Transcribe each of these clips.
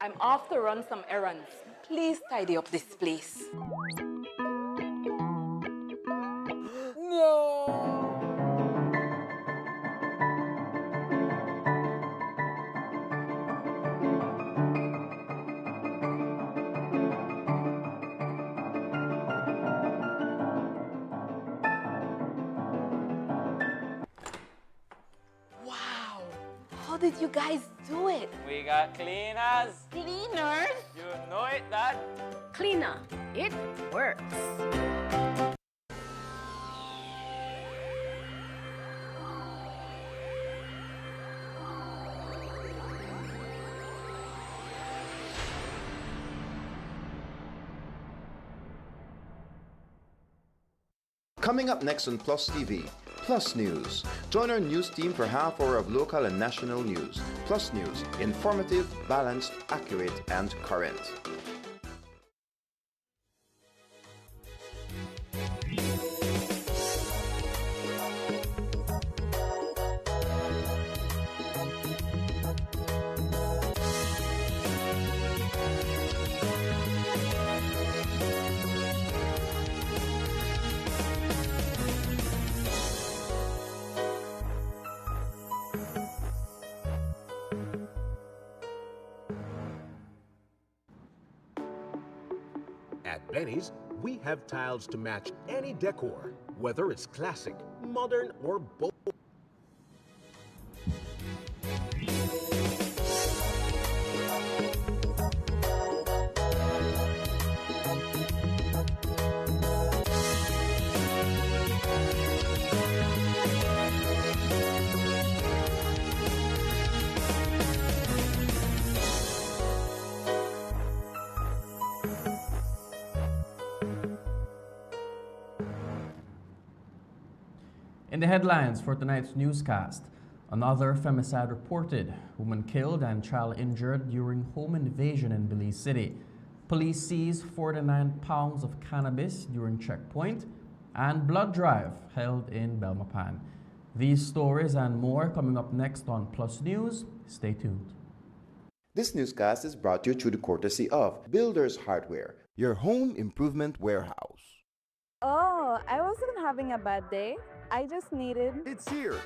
I'm off to run some errands. Please tidy up this place. No! Wow! How did you guys do it? We got cleaners. Cleaners? You know it, Dad. Cleaner, it works. Coming up next on Plus TV, Plus News. Join our news team for half hour of local and national news. Plus News, informative, balanced, accurate, and current. At Benny's, we have tiles to match any decor, whether it's classic, modern, or bold. In the headlines for tonight's newscast, another femicide reported, woman killed and child injured during home invasion in Belize City. Police seized 49 pounds of cannabis during checkpoint and blood drive held in Belmopan. These stories and more coming up next on Plus News. Stay tuned. This newscast is brought to you through the courtesy of Builders Hardware, your home improvement warehouse. Oh, I wasn't having a bad day. I just needed... It's here,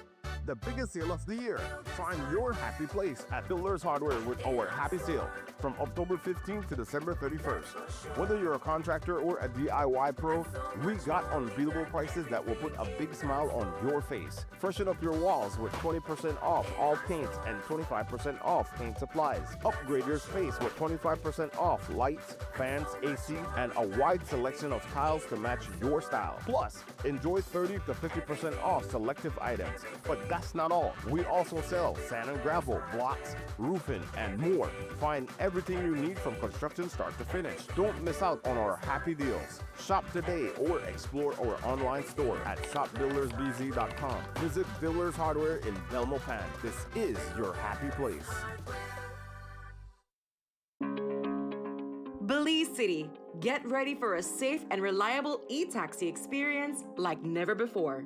the biggest sale of the year. Find your happy place at Builders Hardware with our happy sale from October 15th to December 31st. Whether you're a contractor or a DIY pro, we got unbeatable prices that will put a big smile on your face. Freshen up your walls with 20% off all paints and 25% off paint supplies. Upgrade your space with 25% off lights, fans, AC, and a wide selection of tiles to match your style. Plus, enjoy 30 to 50% off selective items. But that's not all. We also sell sand and gravel, blocks, roofing, and more. Find everything you need from construction start to finish. Don't miss out on our happy deals. Shop today or explore our online store at shopbuildersbz.com. Visit Builders Hardware in Belmopan. This is your happy place. Belize City, get ready for a safe and reliable e-taxi experience like never before.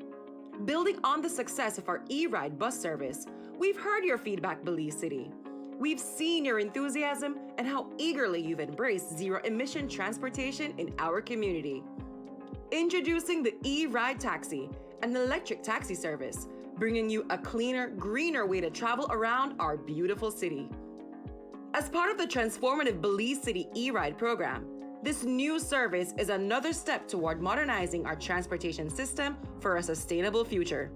Building on the success of our e-ride bus service, we've heard your feedback, Belize City. We've seen your enthusiasm and how eagerly you've embraced zero-emission transportation in our community. Introducing the e-ride taxi, an electric taxi service, bringing you a cleaner, greener way to travel around our beautiful city. As part of the transformative Belize City e-ride program, this new service is another step toward modernizing our transportation system for a sustainable future.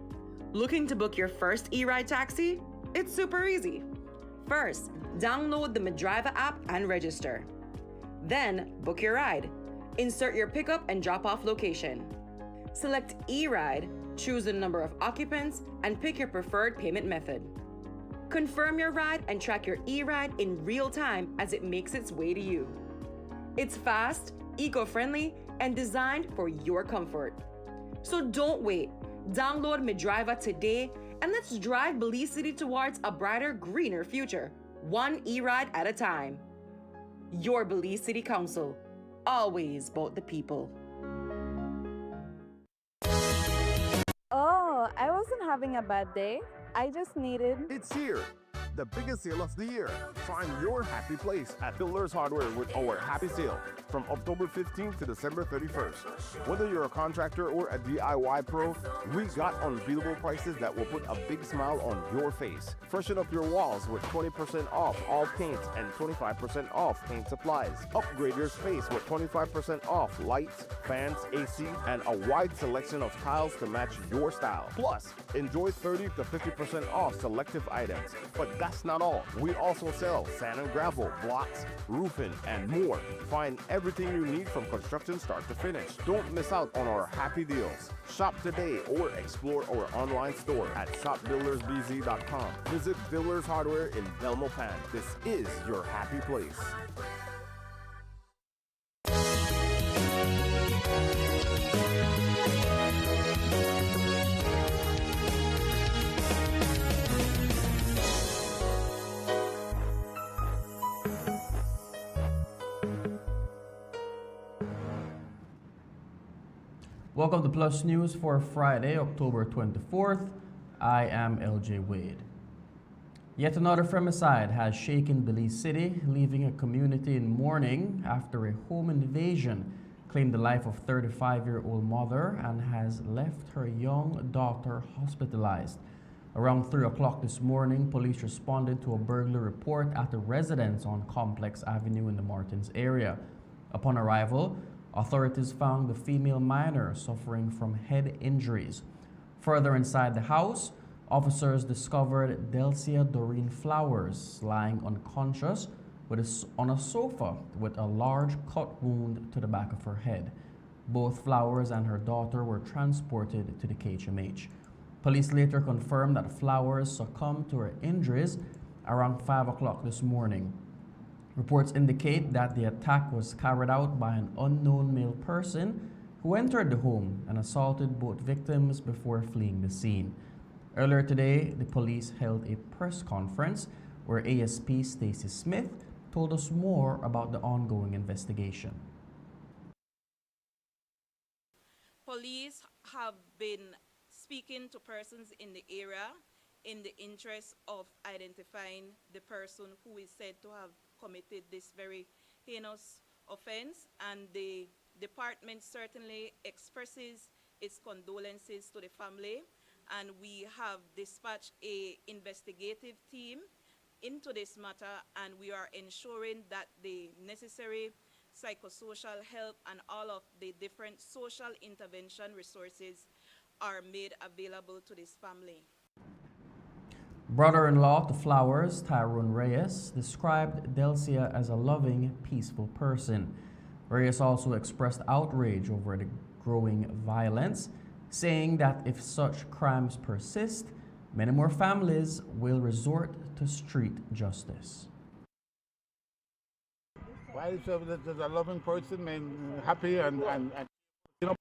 Looking to book your first e-ride taxi? It's super easy. First, download the Medriva app and register. Then, book your ride. Insert your pickup and drop-off location. Select e-ride, choose the number of occupants, and pick your preferred payment method. Confirm your ride and track your e-ride in real time as it makes its way to you. It's fast, eco-friendly, and designed for your comfort. So don't wait. Download Medriva today and let's drive Belize City towards a brighter, greener future, one e-ride at a time. Your Belize City Council, always about the people. Oh, I wasn't having a bad day. I just needed... It's here, the biggest sale of the year. Find your happy place at Builders Hardware with our happy sale from October 15th to December 31st. Whether you're a contractor or a DIY pro, we got unbeatable prices that will put a big smile on your face. Freshen up your walls with 20% off all paints and 25% off paint supplies. Upgrade your space with 25% off lights, fans, AC, and a wide selection of tiles to match your style. Plus, enjoy 30 to 50% off selective items. But that's not all. We also sell sand and gravel, blocks, roofing, and more. Find everything you need from construction start to finish. Don't miss out on our happy deals. Shop today or explore our online store at shopbuildersbz.com. Visit Builders Hardware in Belmopan. This is your happy place. Welcome to Plus News for Friday, October 24th. I am LJ Wade. Yet another femicide has shaken Belize City, leaving a community in mourning after a home invasion claimed the life of 35-year-old mother and has left her young daughter hospitalized. Around 3 o'clock this morning, police responded to a burglary report at a residence on Complex Avenue in the Martins area. Upon arrival, authorities found the female minor suffering from head injuries. Further inside the house, officers discovered Delcia Doreen Flowers lying unconscious on a sofa with a large cut wound to the back of her head. Both Flowers and her daughter were transported to the KHMH. Police later confirmed that Flowers succumbed to her injuries around 5 o'clock this morning. Reports indicate that the attack was carried out by an unknown male person who entered the home and assaulted both victims before fleeing the scene. Earlier today, the police held a press conference where ASP Stacey Smith told us more about the ongoing investigation. Police have been speaking to persons in the area in the interest of identifying the person who is said to have committed this very heinous offense, and the department certainly expresses its condolences to the family, and we have dispatched a investigative team into this matter, and we are ensuring that the necessary psychosocial help and all of the different social intervention resources are made available to this family. Brother-in-law to Flowers, Tyrone Reyes, described Delcia as a loving, peaceful person. Reyes also expressed outrage over the growing violence, saying that if such crimes persist, many more families will resort to street justice. Why is a loving person, man, happy and you know,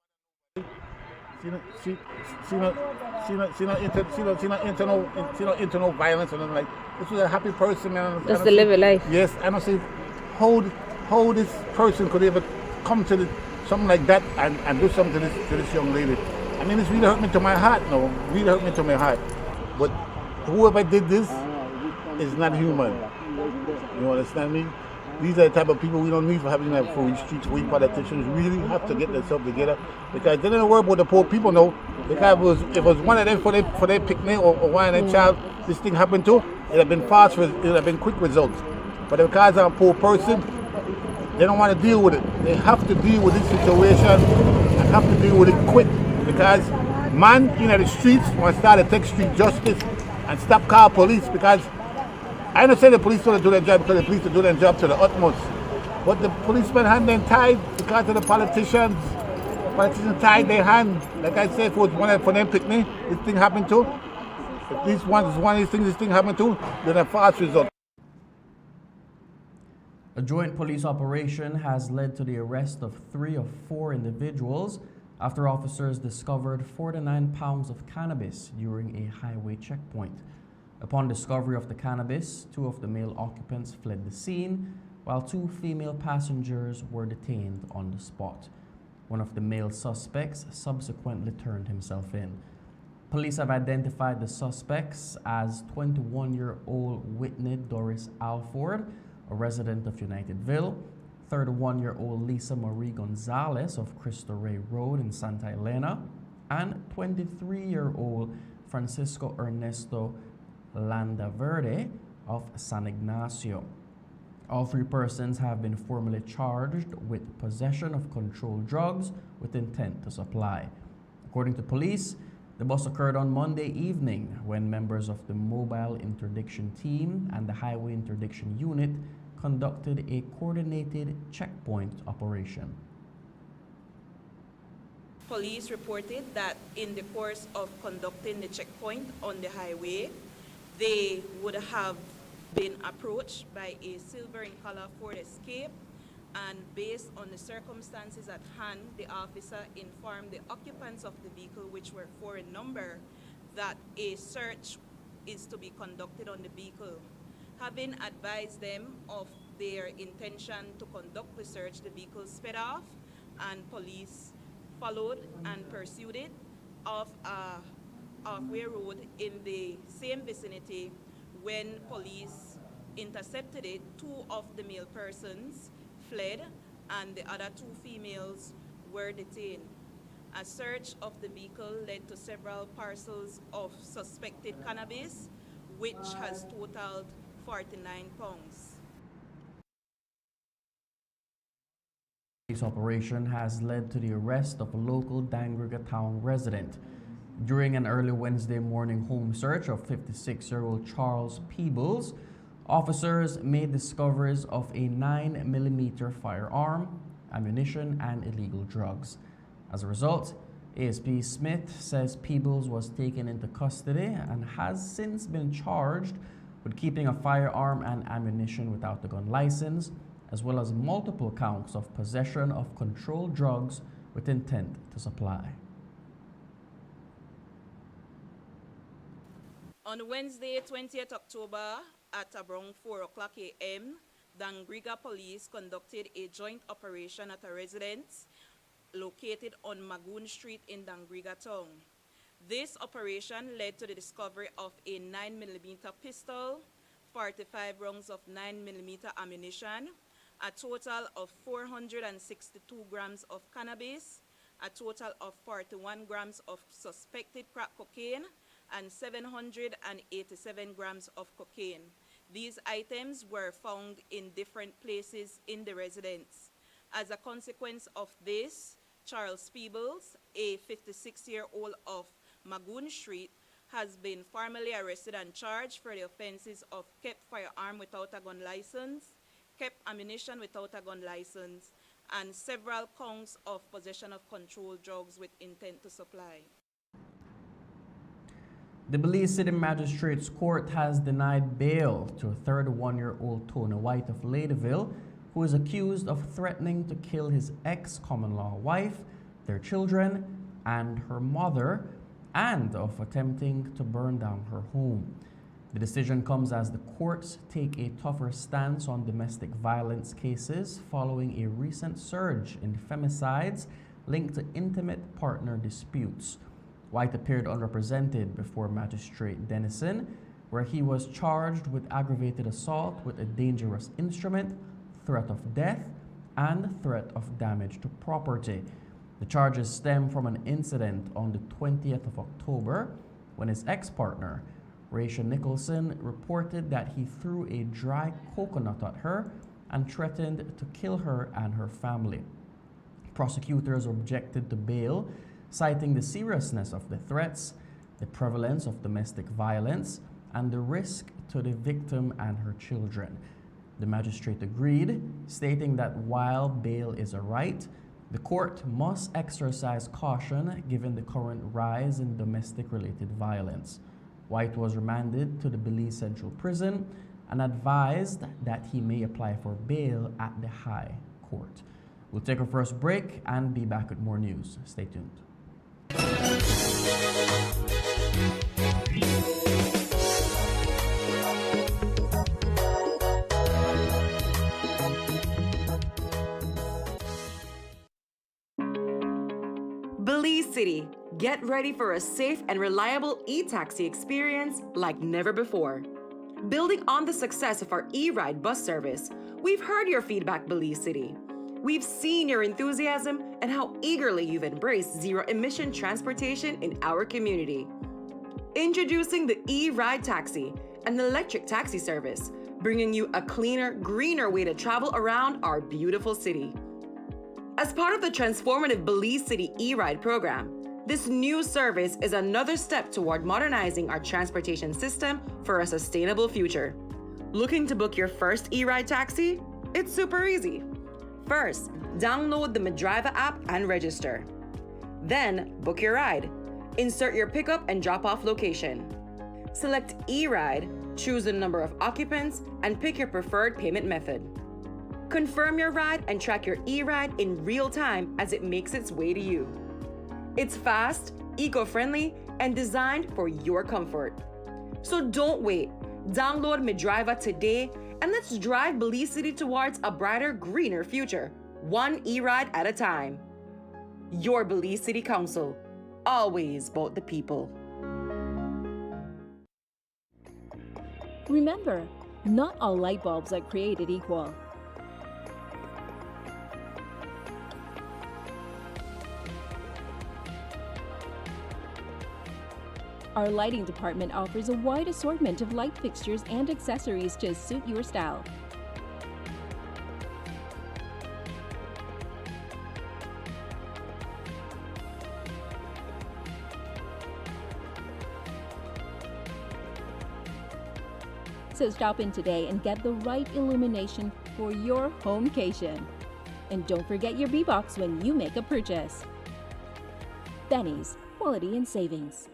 she not into no violence or nothing like. This was a happy person, man. Just to live a life. Yes, I don't see how this person could ever come to something like that and do something to this young lady. I mean, it's really hurt me to my heart, no, really hurt me to my heart. But whoever did this is not human. You understand me? These are the type of people we don't need for having that for these streets. We politicians really have to get themselves together, because they don't worry about the poor people, no. Because if it was one of them for their picnic or one of their child, this thing happened to, it would have been fast, it would have been quick results. But because I'm a poor person, they don't want to deal with it. They have to deal with this situation and have to deal with it quick, because man in the streets want to start to take street justice and stop call police, because I don't say the police don't do their job because the police do their job to the utmost. But the policemen hand them tied because of the politicians. Politicians tied their hand. Like I said, if it was one for them picnic, this thing happened to. If this one is one of these things this thing happened to, then a fast result. A joint police operation has led to the arrest of 3 of 4 individuals after officers discovered 49 pounds of cannabis during a highway checkpoint. Upon discovery of the cannabis, 2 of the male occupants fled the scene, while 2 female passengers were detained on the spot. One of the male suspects subsequently turned himself in. Police have identified the suspects as 21-year-old Whitney Doris Alford, a resident of Unitedville, 31-year-old Lisa Marie Gonzalez of Cristo Rey Road in Santa Elena, and 23-year-old Francisco Ernesto Landaverde of San Ignacio. All three persons have been formally charged with possession of controlled drugs with intent to supply. According to police, the bust occurred on Monday evening when members of the Mobile Interdiction Team and the Highway Interdiction Unit conducted a coordinated checkpoint operation. Police reported that in the course of conducting the checkpoint on the highway, they would have been approached by a silver in color Ford Escape, and based on the circumstances at hand, the officer informed the occupants of the vehicle, which were 4 in number, that a search is to be conducted on the vehicle. Having advised them of their intention to conduct the search, the vehicle sped off and police followed and pursued it off a halfway road in the same vicinity. When police intercepted it, 2 of the male persons fled and the other 2 females were detained. A search of the vehicle led to several parcels of suspected cannabis, which has totaled 49 pounds. This operation has led to the arrest of a local Dangriga town resident. During an early Wednesday morning home search of 56-year-old Charles Peebles, officers made discoveries of a 9mm firearm, ammunition, and illegal drugs. As a result, ASP Smith says Peebles was taken into custody and has since been charged with keeping a firearm and ammunition without a gun license, as well as multiple counts of possession of controlled drugs with intent to supply. On Wednesday, 20th October, at around 4 o'clock a.m., Dangriga Police conducted a joint operation at a residence located on Magoon Street in Dangriga Town. This operation led to the discovery of a 9mm pistol, 45 rounds of 9mm ammunition, a total of 462 grams of cannabis, a total of 41 grams of suspected crack cocaine, and 787 grams of cocaine. These items were found in different places in the residence. As a consequence of this, Charles Peebles, a 56-year-old of Magoon Street, has been formally arrested and charged for the offenses of kept firearm without a gun license, kept ammunition without a gun license, and several counts of possession of controlled drugs with intent to supply. The Belize City Magistrates Court has denied bail to a 31-year-old Tony White of Ladyville, who is accused of threatening to kill his ex-common-law wife, their children, and her mother, and of attempting to burn down her home. The decision comes as the courts take a tougher stance on domestic violence cases following a recent surge in femicides linked to intimate partner disputes. White appeared unrepresented before Magistrate Dennison, where he was charged with aggravated assault with a dangerous instrument, threat of death, and threat of damage to property. The charges stem from an incident on the 20th of October when his ex-partner, Raisha Nicholson, reported that he threw a dry coconut at her and threatened to kill her and her family. Prosecutors objected to bail, citing the seriousness of the threats, the prevalence of domestic violence, and the risk to the victim and her children. The magistrate agreed, stating that while bail is a right, the court must exercise caution given the current rise in domestic-related violence. White was remanded to the Belize Central Prison and advised that he may apply for bail at the High Court. We'll take our first break and be back with more news. Stay tuned. Belize City, Get ready for a safe and reliable e-taxi experience like never before. Building on the success of our e-ride bus service, we've heard your feedback, Belize City. We've seen your enthusiasm and how eagerly you've embraced zero-emission transportation in our community. Introducing the e-ride taxi, an electric taxi service, bringing you a cleaner, greener way to travel around our beautiful city. As part of the transformative Belize City e-ride program, this new service is another step toward modernizing our transportation system for a sustainable future. Looking to book your first e-ride taxi? It's super easy. First, download the Medriva app and register. Then, book your ride. Insert your pickup and drop-off location. Select e-ride, choose the number of occupants, and pick your preferred payment method. Confirm your ride and track your e-ride in real time as it makes its way to you. It's fast, eco-friendly, and designed for your comfort. So don't wait. Download Medriva today and let's drive Belize City towards a brighter, greener future, one e-ride at a time. Your Belize City Council, always about the people. Remember, not all light bulbs are created equal. Our lighting department offers a wide assortment of light fixtures and accessories to suit your style. So stop in today and get the right illumination for your homecation. And don't forget your B-Box when you make a purchase. Benny's, quality and savings.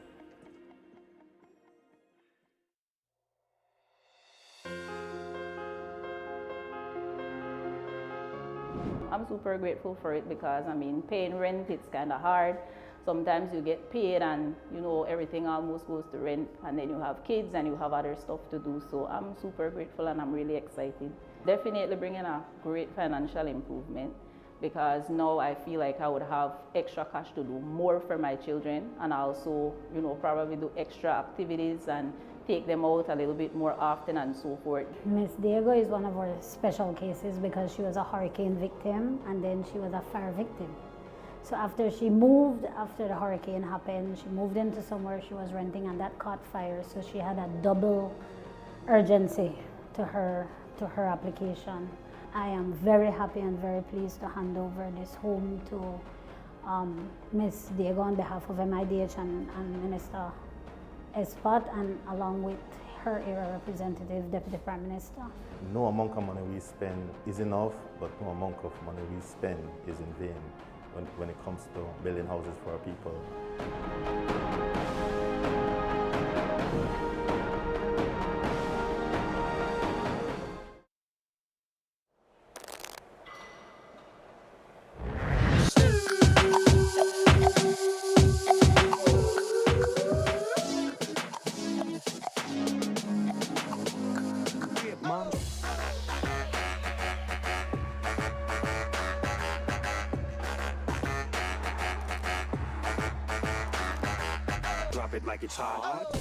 I'm super grateful for it because, paying rent, it's kind of hard. Sometimes you get paid and, everything almost goes to rent, and then you have kids and you have other stuff to do. So I'm super grateful and I'm really excited. Definitely bringing a great financial improvement because now I feel like I would have extra cash to do more for my children and also, probably do extra activities and take them out a little bit more often and so forth. Miss Diego is one of our special cases because she was a hurricane victim and then she was a fire victim. So after she moved, after the hurricane happened, she moved into somewhere she was renting and that caught fire. So she had a double urgency to her application. I am very happy and very pleased to hand over this home to Miss Diego on behalf of MIDH and Minister Espat and along with her area representative, Deputy Prime Minister. No amount of money we spend is enough, but no amount of money we spend is in vain when it comes to building houses for our people. Drop it like it's hot.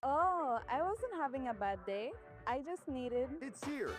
Oh, I wasn't having a bad day. I just needed... It's here,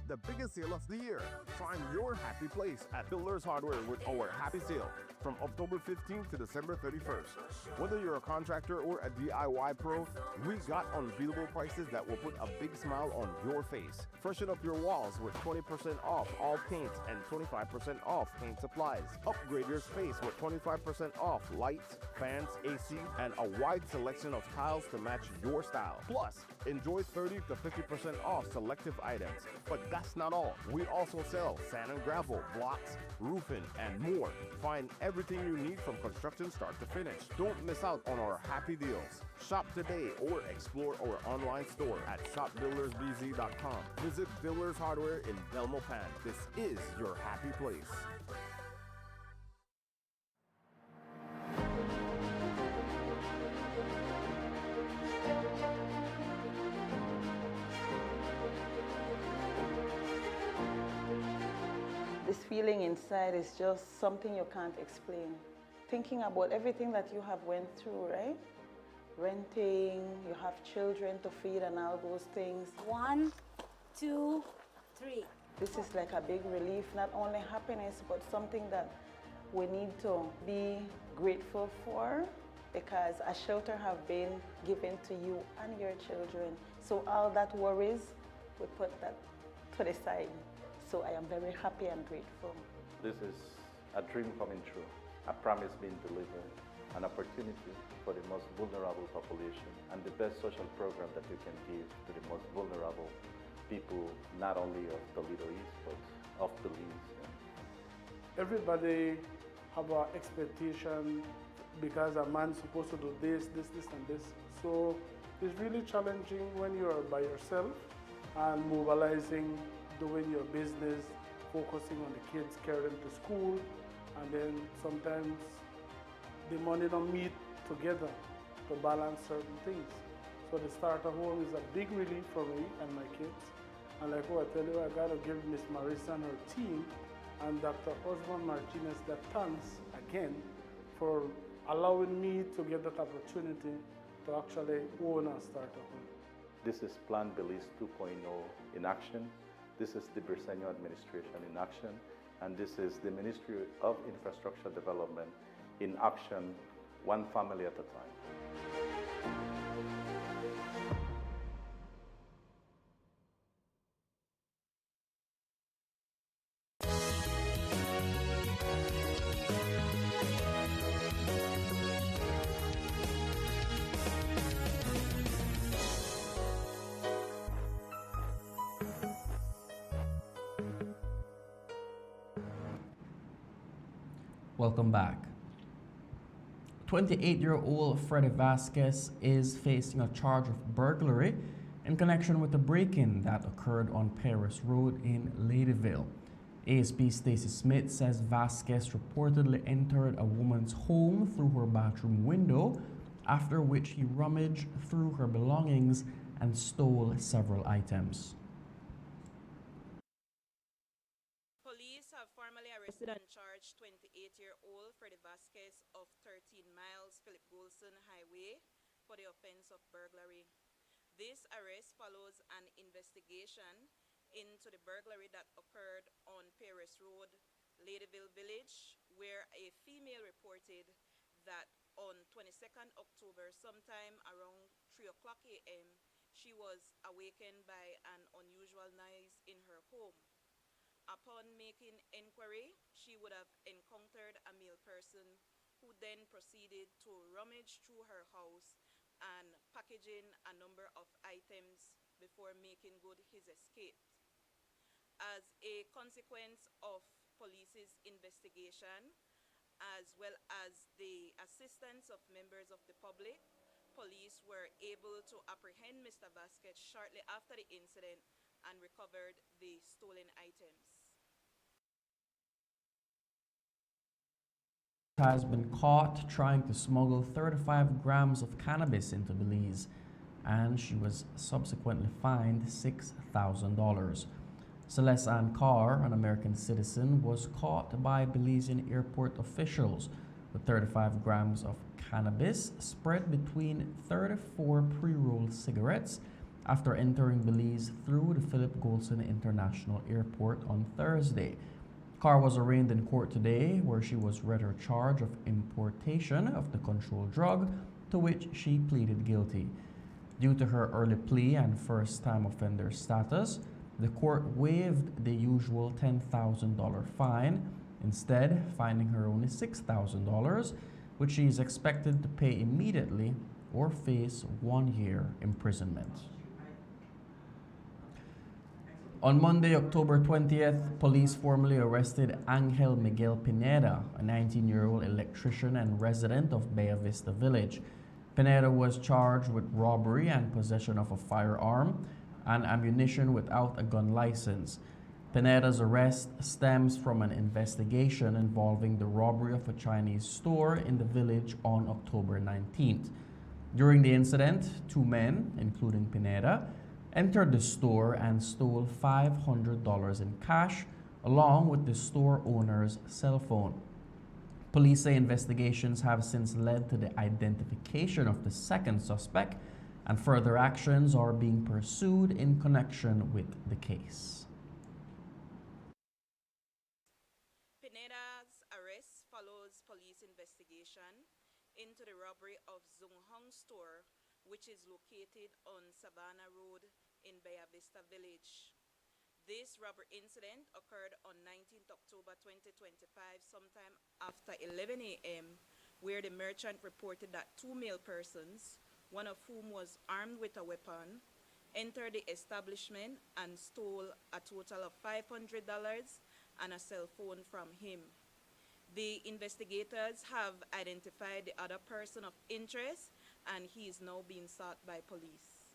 the biggest sale of the year. Find your happy place at Builders Hardware with our happy sale from October 15th to December 31st. Whether you're a contractor or a DIY pro, we got unbeatable prices that will put a big smile on your face. Freshen up your walls with 20% off all paints and 25% off paint supplies. Upgrade your space with 25% off lights, fans, AC, and a wide selection of tiles to match your style. Plus, enjoy 30 to 50% off selective items. But that's not all. We also sell sand and gravel, blocks, roofing, and more. Find everything you need from construction start to finish. Don't miss out on our happy deals. Shop today or explore our online store at shopbuildersbz.com. Visit Builders Hardware in Belmopan. This is your happy place. This feeling inside is just something you can't explain. Thinking about everything that you have went through, right? Renting, you have children to feed and all those things. 1, 2, 3. This is like a big relief, not only happiness, but something that we need to be grateful for, because a shelter have been given to you and your children. So all that worries, we put that to the side. So I am very happy and grateful. This is a dream coming true, a promise being delivered, an opportunity for the most vulnerable population, and the best social program that you can give to the most vulnerable people, not only of Toledo East, but of Belize. Everybody have an expectation because a man's supposed to do this, and this. So it's really challenging when you are by yourself and mobilizing, doing your business, focusing on the kids, carrying them to school, and then sometimes the money don't meet together to balance certain things. So the starter home is a big relief for me and my kids. And like what I tell you, I gotta give Miss Marissa and her team and Dr. Osman Martinez the thanks again for allowing me to get that opportunity to actually own and start a home. This is Plan Belize 2.0 in action. This is the Briceño administration in action. And this is the Ministry of Infrastructure Development in action, one family at a time. Welcome back. 28-year-old Freddy Vasquez is facing a charge of burglary in connection with the break-in that occurred on Paris Road in Ladyville. ASP Stacey Smith says Vasquez reportedly entered a woman's home through her bathroom window, after which he rummaged through her belongings and stole several items. Police have formally arrested and charged 28-year-old Freddy Vasquez of 13 Miles Philip Golson Highway for the offense of burglary. This arrest follows an investigation into the burglary that occurred on Paris Road, Ladyville Village, where a female reported that on 22nd October, sometime around 3 o'clock a.m., she was awakened by an unusual noise in her home. Upon making inquiry, she would have encountered a male person who then proceeded to rummage through her house and packaging a number of items before making good his escape. As a consequence of police's investigation, as well as the assistance of members of the public, police were able to apprehend Mr. Vasquez shortly after the incident and recovered the stolen items. Has been caught trying to smuggle 35 grams of cannabis into Belize, and she was subsequently fined $6,000. Celeste Ann Carr, an American citizen, was caught by Belizean airport officials with 35 grams of cannabis spread between 34 pre-rolled cigarettes after entering Belize through the Philip Golson International Airport on Thursday. Carr was arraigned in court today, where she was read her charge of importation of the controlled drug, to which she pleaded guilty. Due to her early plea and first-time offender status, the court waived the usual $10,000 fine, instead fining her only $6,000, which she is expected to pay immediately or face 1 year imprisonment. On Monday, October 20th, police formally arrested Angel Miguel Pineda, a 19-year-old electrician and resident of Bella Vista Village. Pineda was charged with robbery and possession of a firearm and ammunition without a gun license. Pineda's arrest stems from an investigation involving the robbery of a Chinese store in the village on October 19th. During the incident, 2 men, including Pineda, entered the store and stole $500 in cash, along with the store owner's cell phone. Police say investigations have since led to the identification of the second suspect, and further actions are being pursued in connection with the case. Pineda's arrest follows police investigation into the robbery of Zung Hong store, which is located on Savannah Road in Bayah Vista Village. This robbery incident occurred on 19th October 2025, sometime after 11 a.m., where the merchant reported that two male persons, one of whom was armed with a weapon, entered the establishment and stole a total of $500 and a cell phone from him. The investigators have identified the other person of interest, and he is now being sought by police.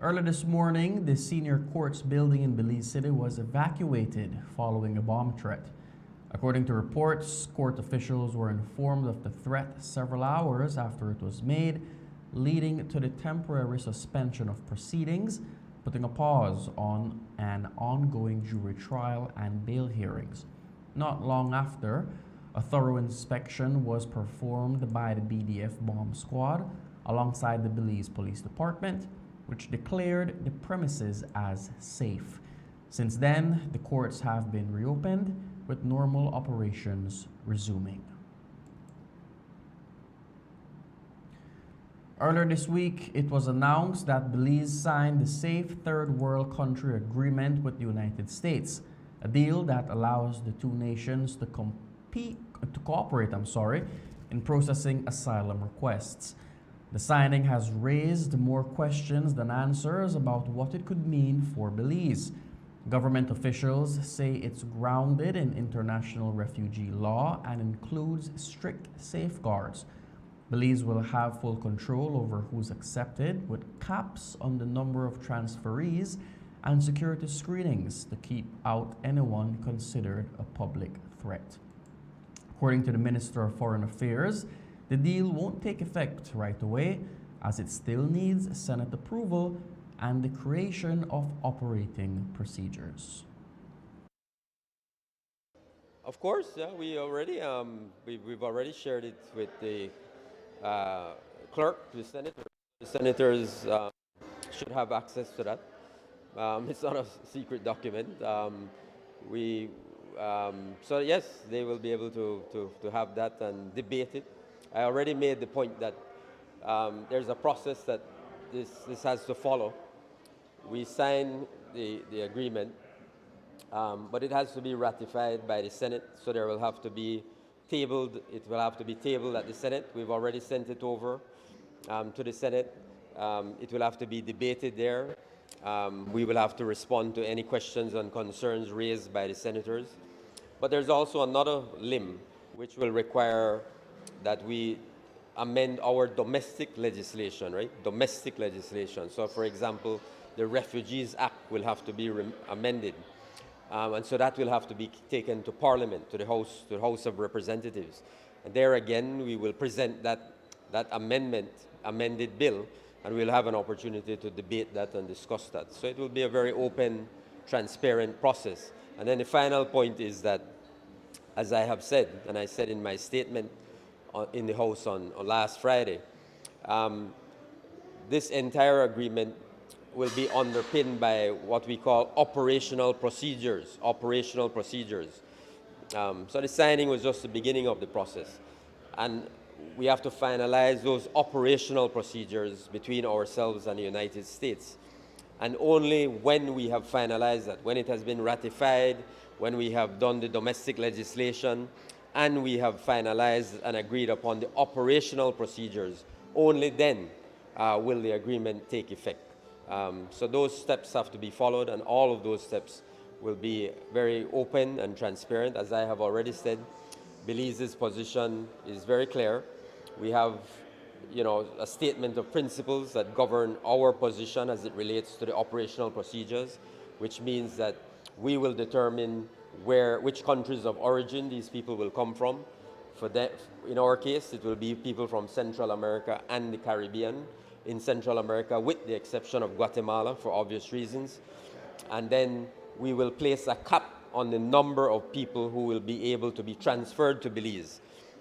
Early this morning, the senior courts building in Belize City was evacuated following a bomb threat. According to reports, court officials were informed of the threat several hours after it was made, leading to the temporary suspension of proceedings, putting a pause on an ongoing jury trial and bail hearings. Not long after, a thorough inspection was performed by the BDF bomb squad alongside the Belize Police Department, which declared the premises as safe. Since then, the courts have been reopened, with normal operations resuming. Earlier this week, it was announced that Belize signed the Safe Third World Country Agreement with the United States, a deal that allows the two nations to cooperate in processing asylum requests. The signing has raised more questions than answers about what it could mean for Belize. Government officials say it's grounded in international refugee law and includes strict safeguards. Belize will have full control over who's accepted, with caps on the number of transferees and security screenings to keep out anyone considered a public threat. According to the Minister of Foreign Affairs, the deal won't take effect right away, as it still needs Senate approval and the creation of operating procedures. Of course, yeah, we've already shared it with the clerk, the senator. The senators should have access to that. It's not a secret document. So yes, they will be able to have that and debate it. I already made the point that there's a process that this has to follow. We sign the agreement, but it has to be ratified by the Senate, so it will have to be tabled at the Senate. We've already sent it over to the Senate. It will have to be debated there. We will have to respond to any questions and concerns raised by the senators. But there's also another limb which will require that we amend our domestic legislation, right? Domestic legislation. So, for example, the Refugees Act will have to be amended. And so that will have to be taken to Parliament, to the House of Representatives. And there again, we will present that amended bill, and we'll have an opportunity to debate that and discuss that. So it will be a very open, transparent process. And then the final point is that, as I have said, and I said in my statement in the House on last Friday, this entire agreement will be underpinned by what we call operational procedures. So the signing was just the beginning of the process. And we have to finalize those operational procedures between ourselves and the United States. And only when we have finalized that, when it has been ratified, when we have done the domestic legislation, and we have finalized and agreed upon the operational procedures, only then will the agreement take effect. So those steps have to be followed, and all of those steps will be very open and transparent. As I have already said, Belize's position is very clear. We have, a statement of principles that govern our position as it relates to the operational procedures, which means that we will determine which countries of origin these people will come from. In our case, it will be people from Central America and the Caribbean. In Central America, with the exception of Guatemala, for obvious reasons. and then we will place a cap on the number of people who will be able to be transferred to Belize.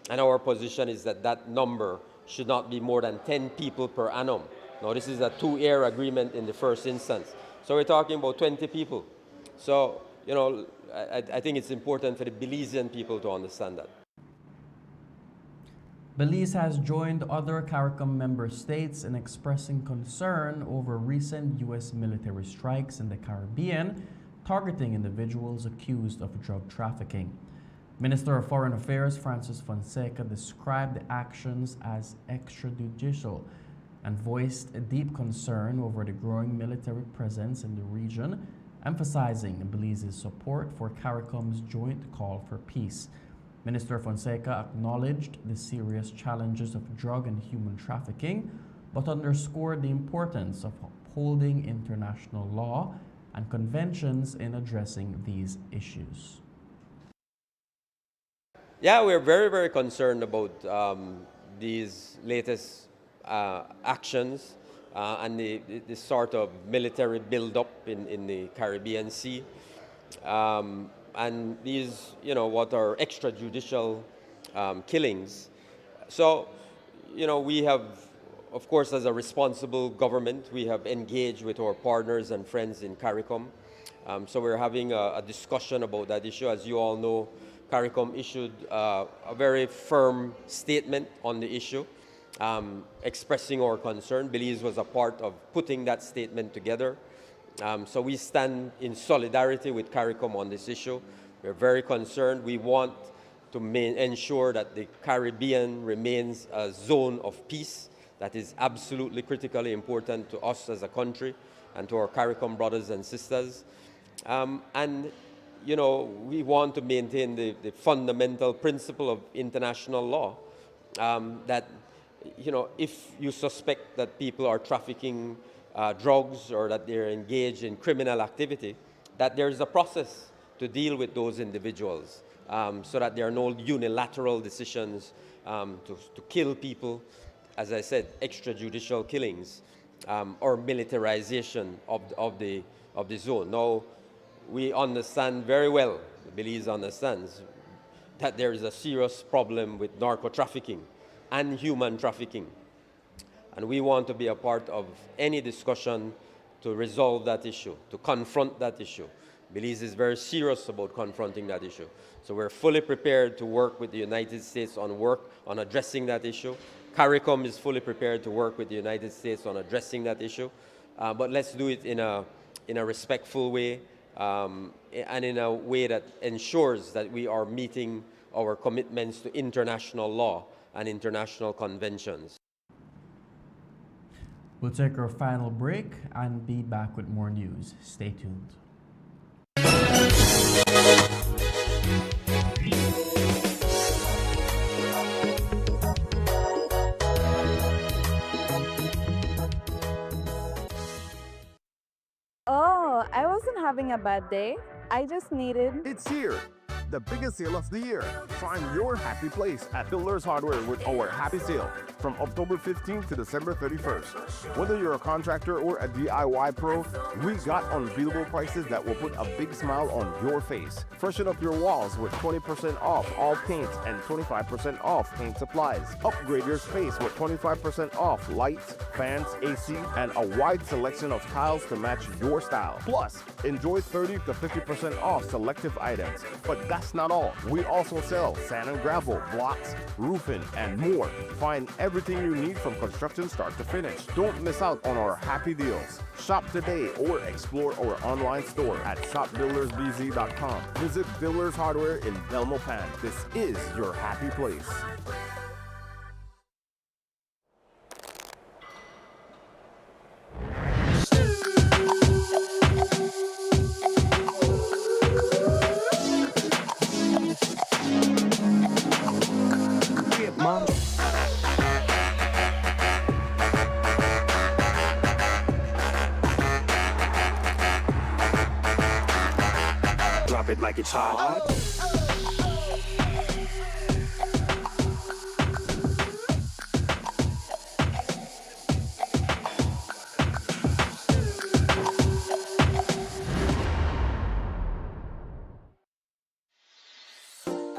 And our position is that that number should not be more than 10 people per annum. Now, this is a 2-year agreement in the first instance. So we're talking about 20 people. So, you know, I think it's important for the Belizean people to understand that. Belize has joined other CARICOM member states in expressing concern over recent U.S. military strikes in the Caribbean, targeting individuals accused of drug trafficking. Minister of Foreign Affairs Francis Fonseca described the actions as extrajudicial and voiced a deep concern over the growing military presence in the region, emphasizing Belize's support for CARICOM's joint call for peace. Minister Fonseca acknowledged the serious challenges of drug and human trafficking, but underscored the importance of upholding international law and conventions in addressing these issues. Yeah, we're very, very concerned about these latest actions and the sort of military build-up in the Caribbean Sea. And these, you know, what are extrajudicial killings. So, you know, we have, of course, as a responsible government, we have engaged with our partners and friends in CARICOM. So we're having a discussion about that issue. As you all know, CARICOM issued a very firm statement on the issue, expressing our concern. Belize was a part of putting that statement together. So we stand in solidarity with CARICOM on this issue. We're very concerned. We want to ensure that the Caribbean remains a zone of peace. That is absolutely critically important to us as a country and to our CARICOM brothers and sisters. And, you know, we want to maintain the fundamental principle of international law that, you know, if you suspect that people are trafficking drugs or that they're engaged in criminal activity, that there's a process to deal with those individuals so that there are no unilateral decisions to kill people, as I said, extrajudicial killings or militarization of the zone. Now, we understand very well, Belize understands, that there is a serious problem with narco-trafficking and human trafficking. And we want to be a part of any discussion to resolve that issue, to confront that issue. Belize is very serious about confronting that issue. So we're fully prepared to work with the United States on addressing that issue. CARICOM is fully prepared to work with the United States on addressing that issue. But let's do it in a respectful way and in a way that ensures that we are meeting our commitments to international law and international conventions. We'll take our final break and be back with more news. Stay tuned. Oh, I wasn't having a bad day. I just needed... It's here, the biggest sale of the year. Find your happy place at Builders Hardware with our happy sale from October 15th to December 31st. Whether you're a contractor or a DIY pro, we got unbeatable prices that will put a big smile on your face. Freshen up your walls with 20% off all paints and 25% off paint supplies. Upgrade your space with 25% off lights, fans, AC, and a wide selection of tiles to match your style. Plus, enjoy 30 to 50% off selective items. But that's not all. We also sell sand and gravel, blocks, roofing, and more. Find everything you need from construction start to finish. Don't miss out on our happy deals. Shop today or explore our online store at shopbuildersbz.com. Visit Builders Hardware in Belmopan. This is your happy place. Mom. Drop it like it's hot.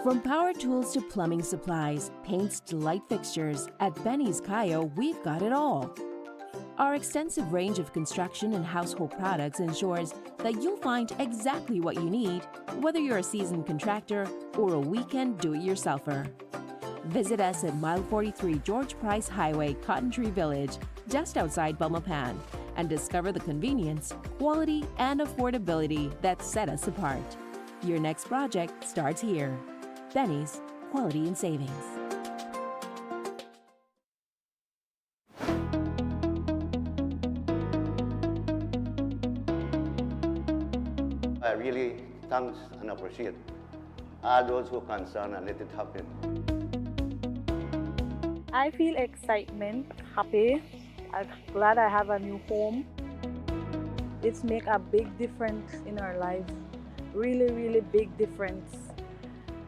From power tools to plumbing supplies, paints to light fixtures, at Benny's Kayo, we've got it all. Our extensive range of construction and household products ensures that you'll find exactly what you need, whether you're a seasoned contractor or a weekend do-it-yourselfer. Visit us at Mile 43 George Price Highway, Cotton Tree Village, just outside Belmopan, and discover the convenience, quality, and affordability that set us apart. Your next project starts here. Benny's, quality and savings. I really thanks and appreciate all those who are concerned and let it happen. I feel excitement, happy. I'm glad I have a new home. It's make a big difference in our lives. Really, really big difference.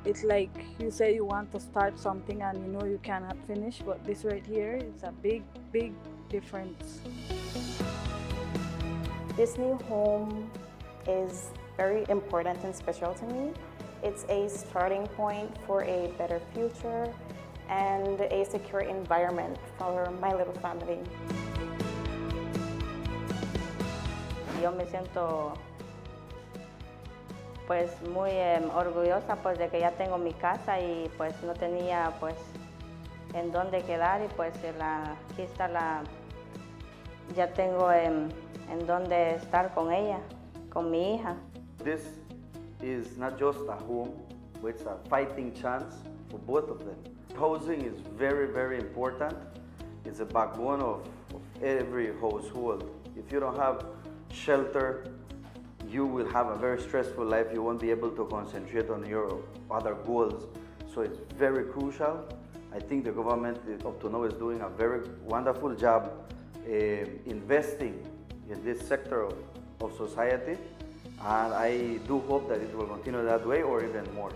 It's like you say you want to start something and you know you cannot finish, but this right here is a big, big difference. This new home is very important and special to me. It's a starting point for a better future and a secure environment for my little family. Yo me siento pues muy orgullosa pues de que ya tengo mi casa y pues no tenía pues en dónde quedar y pues aquí está ya tengo en dónde estar con ella, con mi hija. This is not just a home, but it's a fighting chance for both of them. Housing is very, very important. It's a backbone of every household. If you don't have shelter, you will have a very stressful life. You won't be able to concentrate on your other goals. So it's very crucial. I think the government up to now is doing a very wonderful job investing in this sector of society. And I do hope that it will continue that way or even more.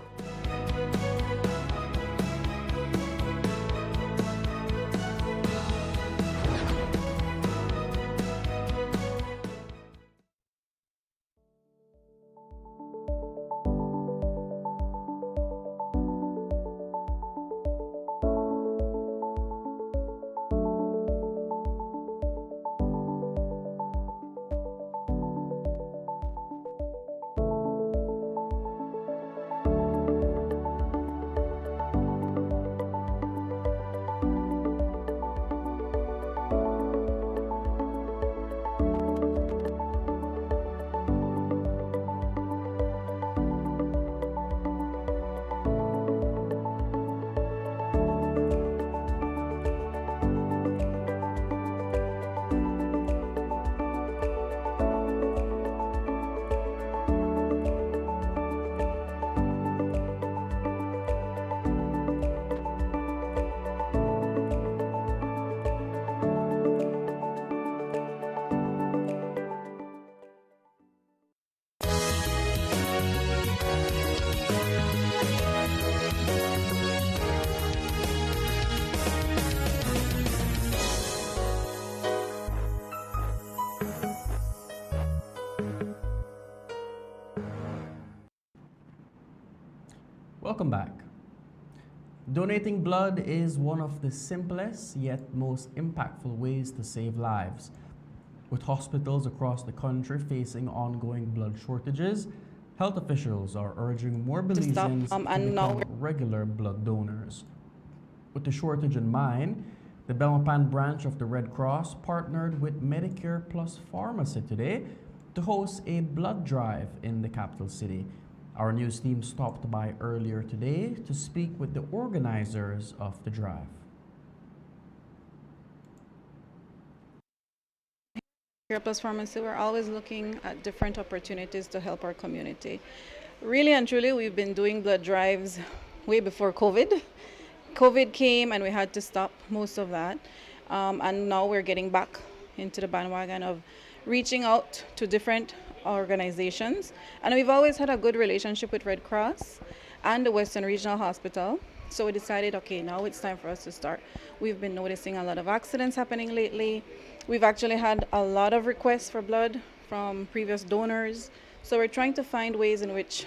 Welcome back. Donating blood is one of the simplest yet most impactful ways to save lives. With hospitals across the country facing ongoing blood shortages, health officials are urging more Belizeans to become regular blood donors. With the shortage in mind, the Belmopan branch of the Red Cross partnered with Medicare Plus Pharmacy today to host a blood drive in the capital city. Our news team stopped by earlier today to speak with the organizers of the drive. Here at Plus Pharmacy, we're always looking at different opportunities to help our community. Really and truly, we've been doing blood drives way before COVID. COVID came and we had to stop most of that. And now we're getting back into the bandwagon of reaching out to different organizations. And we've always had a good relationship with Red Cross and the Western Regional Hospital. So we decided, okay, now it's time for us to start. We've been noticing a lot of accidents happening lately. We've actually had a lot of requests for blood from previous donors. So we're trying to find ways in which,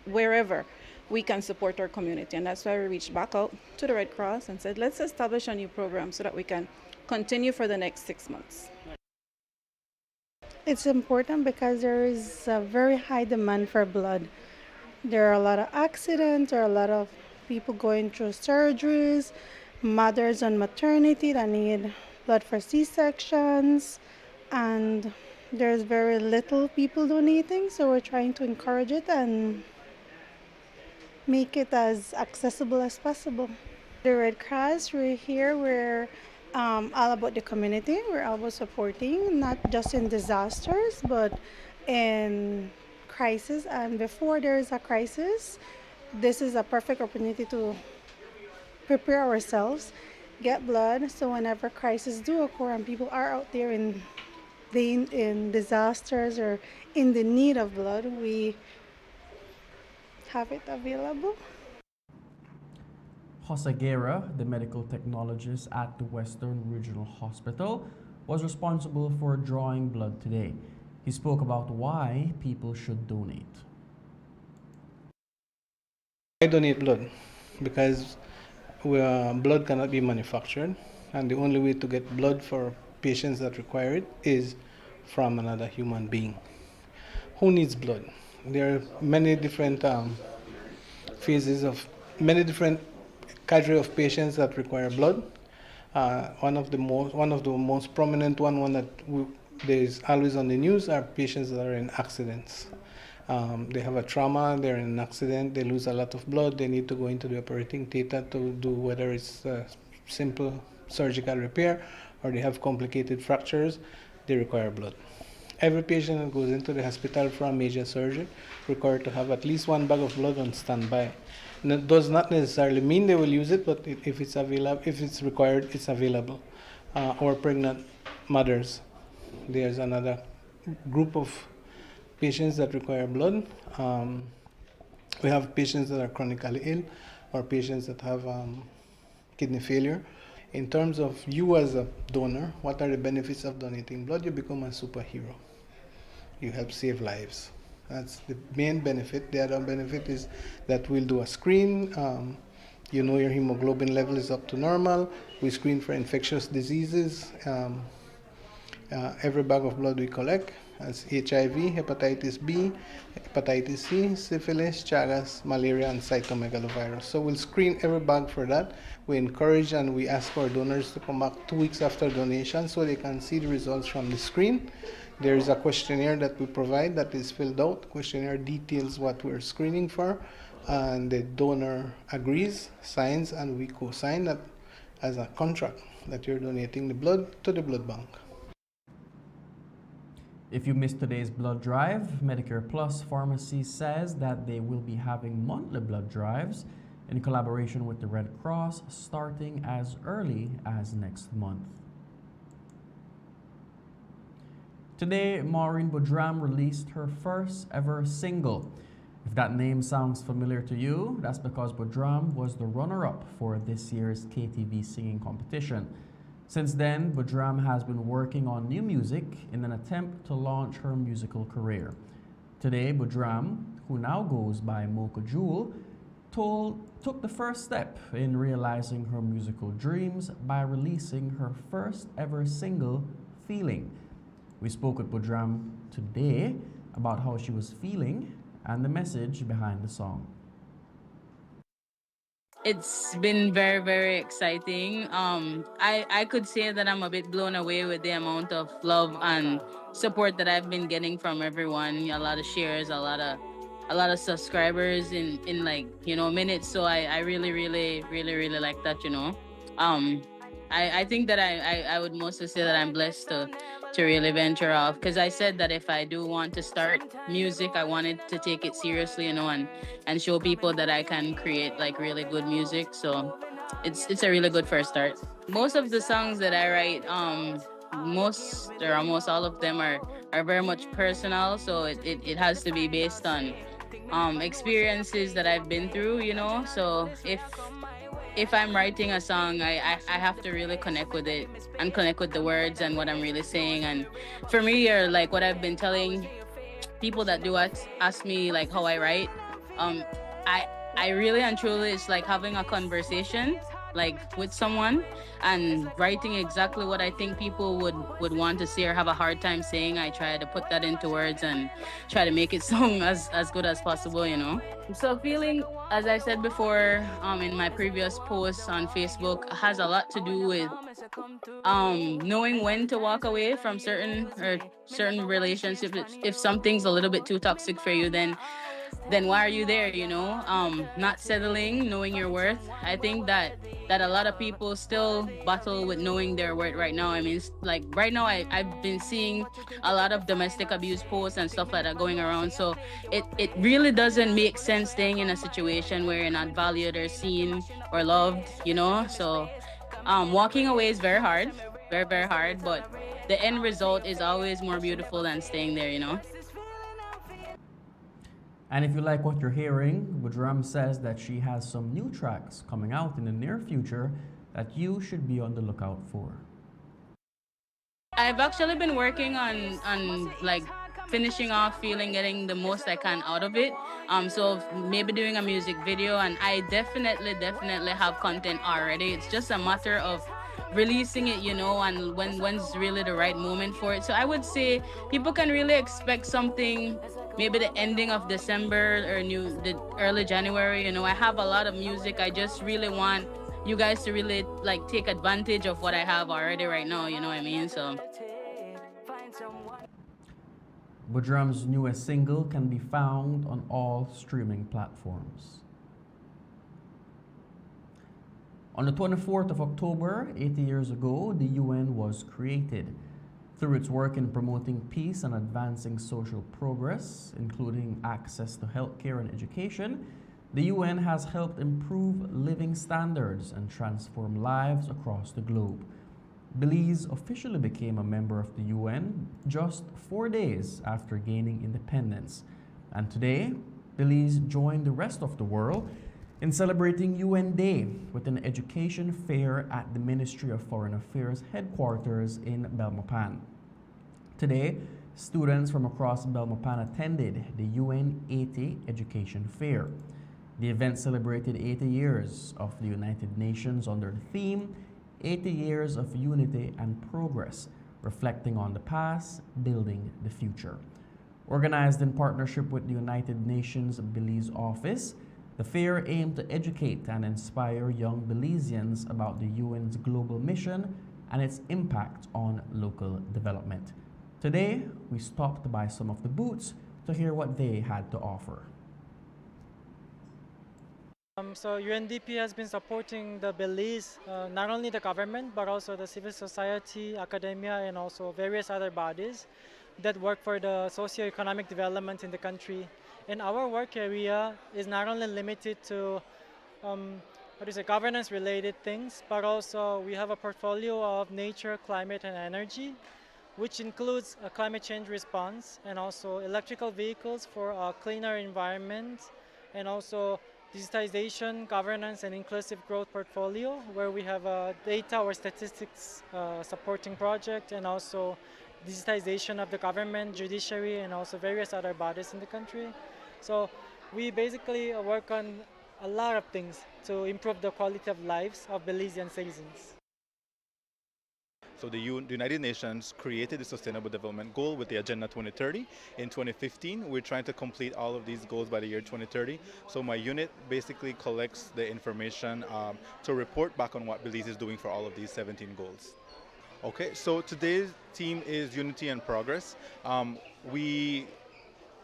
wherever we can support our community. And that's why we reached back out to the Red Cross and said, let's establish a new program so that we can continue for the next 6 months. It's important because there is a very high demand for blood. There are a lot of accidents, there are a lot of people going through surgeries, mothers on maternity that need blood for C-sections, and there's very little people donating, so we're trying to encourage it and make it as accessible as possible. The Red Cross, we're here, we're all about the community. We're always supporting, not just in disasters, but in crisis. And before there is a crisis, this is a perfect opportunity to prepare ourselves, get blood, so whenever crises do occur and people are out there in disasters or in the need of blood, we have it available. Hosagera, the medical technologist at the Western Regional Hospital, was responsible for drawing blood today. He spoke about why people should donate. I donate blood because blood cannot be manufactured, and the only way to get blood for patients that require it is from another human being. Who needs blood? There are many different phases of many different category of patients that require blood. One of the most prominent one that there is always on the news are patients that are in accidents. They have a trauma, they're in an accident, they lose a lot of blood, they need to go into the operating theater to do whether it's simple surgical repair or they have complicated fractures, they require blood. Every patient that goes into the hospital for a major surgery required to have at least one bag of blood on standby. And it does not necessarily mean they will use it, but if it's available, if it's required, it's available. Or pregnant mothers. There's another group of patients that require blood. We have patients that are chronically ill or patients that have kidney failure. In terms of you as a donor, what are the benefits of donating blood? You become a superhero. You help save lives. That's the main benefit. The other benefit is that we'll do a screen. You know your hemoglobin level is up to normal. We screen for infectious diseases. Every bag of blood we collect as HIV, hepatitis B, hepatitis C, syphilis, Chagas, malaria, and cytomegalovirus. So we'll screen every bag for that. We encourage and we ask our donors to come back 2 weeks after donation so they can see the results from the screen. There is a questionnaire that we provide that is filled out. The questionnaire details what we're screening for, and the donor agrees, signs, and we co-sign that as a contract that you're donating the blood to the blood bank. If you missed today's blood drive, Medicare Plus Pharmacy says that they will be having monthly blood drives in collaboration with the Red Cross starting as early as next month. Today, Maureen Boudram released her first ever single. If that name sounds familiar to you, that's because Boudram was the runner-up for this year's KTV singing competition. Since then, Boudram has been working on new music in an attempt to launch her musical career. Today, Boudram, who now goes by Mocha Jewel, took the first step in realizing her musical dreams by releasing her first ever single, Feeling. We spoke with Boudram today about how she was feeling and the message behind the song. It's been very, very exciting. I could say that I'm a bit blown away with the amount of love and support that I've been getting from everyone. A lot of shares, a lot of subscribers in like, minutes. So I really, really, really, really like that, I think that I would mostly say that I'm blessed to really venture off, because I said that if I do want to start music, I wanted to take it seriously, and show people that I can create like really good music. So it's a really good first start. Most of the songs that I write, most or almost all of them are very much personal. So it has to be based on experiences that I've been through, So if I'm writing a song, I have to really connect with it and connect with the words and what I'm really saying. And for me, or like what I've been telling people that do ask me like how I write, I I really and truly, it's like having a conversation like with someone and writing exactly what I think people would want to say or have a hard time saying. I try to put that into words and try to make it sound as good as possible, you know. So feeling, as I said before, in my previous posts on Facebook, has a lot to do with knowing when to walk away from certain relationships. If something's a little bit too toxic for you, then why are you there, you know? Not settling, knowing your worth. I think that a lot of people still battle with knowing their worth right now. I mean, like right now I've been seeing a lot of domestic abuse posts and stuff like that going around. So it really doesn't make sense staying in a situation where you're not valued or seen or loved, you know? So walking away is very hard, very, very hard, but the end result is always more beautiful than staying there, you know? And if you like what you're hearing, Budram says that she has some new tracks coming out in the near future that you should be on the lookout for. I've actually been working on like finishing off feeling getting the most I can out of it. So maybe doing a music video, and I definitely have content already. It's just a matter of releasing it, you know, and when's really the right moment for it. So I would say people can really expect something maybe the ending of December or the early January. You know, I have a lot of music. I just really want you guys to really like take advantage of what I have already right now, you know what I mean? So Budram's newest single can be found on all streaming platforms. On the 24th of October, 80 years ago, the UN was created. Through its work in promoting peace and advancing social progress, including access to healthcare and education, the UN has helped improve living standards and transform lives across the globe. Belize officially became a member of the UN just 4 days after gaining independence. And today, Belize joined the rest of the world in celebrating UN Day with an education fair at the Ministry of Foreign Affairs headquarters in Belmopan. Today, students from across Belmopan attended the UN 80 Education Fair. The event celebrated 80 years of the United Nations under the theme 80 Years of Unity and Progress, reflecting on the past, building the future. Organized in partnership with the United Nations Belize office, the fair aimed to educate and inspire young Belizeans about the UN's global mission and its impact on local development. Today, we stopped by some of the booths to hear what they had to offer. So UNDP has been supporting the Belize, not only the government, but also the civil society, academia, and also various other bodies that work for the socio-economic development in the country. And our work area is not only limited to governance-related things, but also we have a portfolio of nature, climate, and energy, which includes a climate change response and also electrical vehicles for a cleaner environment, and also digitization, governance, and inclusive growth portfolio, where we have a data or statistics supporting project, and also digitization of the government, judiciary, and also various other bodies in the country. So we basically work on a lot of things to improve the quality of lives of Belizean citizens. So the United Nations created the Sustainable Development Goal with the Agenda 2030 in 2015. We're trying to complete all of these goals by the year 2030. So my unit basically collects the information to report back on what Belize is doing for all of these 17 goals. Okay, so today's theme is Unity and Progress. We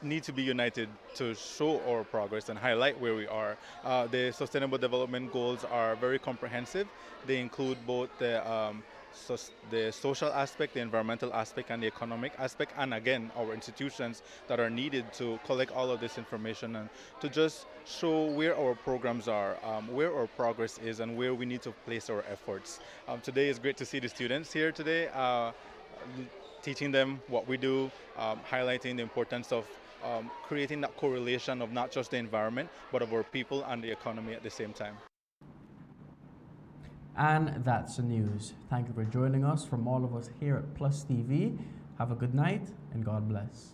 need to be united to show our progress and highlight where we are. The Sustainable Development Goals are very comprehensive. They include both the social aspect, the environmental aspect, and the economic aspect, and again, our institutions that are needed to collect all of this information and to just show where our programs are, where our progress is, and where we need to place our efforts. Today is great to see the students here today, teaching them what we do, highlighting the importance of creating that correlation of not just the environment, but of our people and the economy at the same time. And that's the news. Thank you for joining us from all of us here at PlusTV. Have a good night and God bless.